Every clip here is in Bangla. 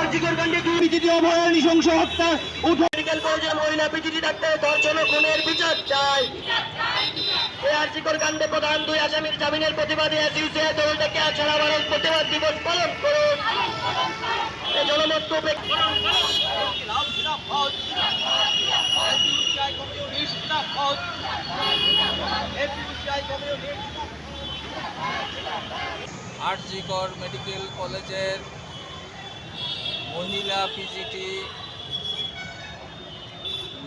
আরজিকর কাণ্ডে পিজিটি অভয়ার নৃশংস হত্যা মেডিকেল কলেজের মহিলা পিজিটি ডাক্তারের ধর্ষণ ও খুনের বিচার চাই। এই আরজিকর কাণ্ডে প্রধান দুই আসামির জামিনের প্রতিবাদে এসইউসিআই দলটাকে সারা ভারত প্রতিবাদ দিবস পালন করুন। এই জনমত আরজিকর মেডিকেল কলেজের মহিলা পিজিটি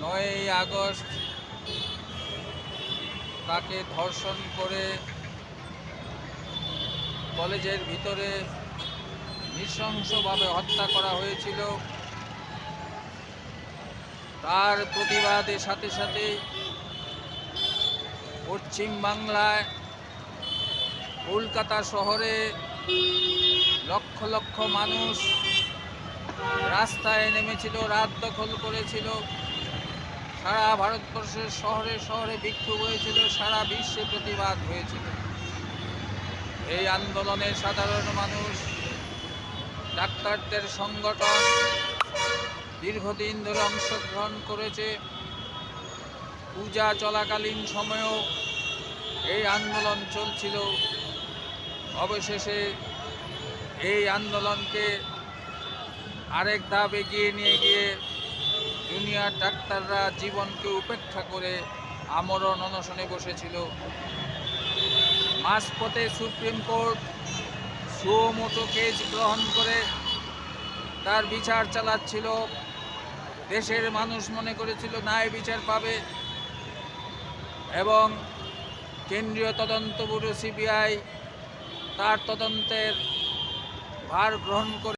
9ই আগস্ট তাকে ধর্ষণ করে কলেজের ভিতরে নৃশংসভাবে হত্যা করা হয়েছিল। তার প্রতিবাদের সাথে সাথে পশ্চিম বাংলায় কলকাতা শহরে লক্ষ লক্ষ মানুষ রাস্তায় নেমেছিল, রাত দখল করেছিল। সারা ভারতবর্ষের শহরে শহরে বিক্ষোভ হয়েছিল, সারা বিশ্বে প্রতিবাদ হয়েছিল। এই আন্দোলনে সাধারণ মানুষ, ডাক্তারদের সংগঠন দীর্ঘদিন ধরে অংশগ্রহণ করেছে। পূজা চলাকালীন সময়েও এই আন্দোলন চলছিল। অবশেষে এই আন্দোলনকে আরেক ধাপ এগিয়ে নিয়ে গিয়ে জুনিয়র ডাক্তাররা জীবনকে উপেক্ষা করে আমরণ অনশনে বসেছিল। মাঝপথে সুপ্রিম কোর্ট সুও মোটো কেস গ্রহণ করে তার বিচার চালাচ্ছিল। দেশের মানুষ মনে করেছিল ন্যায় বিচার পাবে এবং কেন্দ্রীয় তদন্ত ব্যুরো সিবিআই তার তদন্তের ভার গ্রহণ করে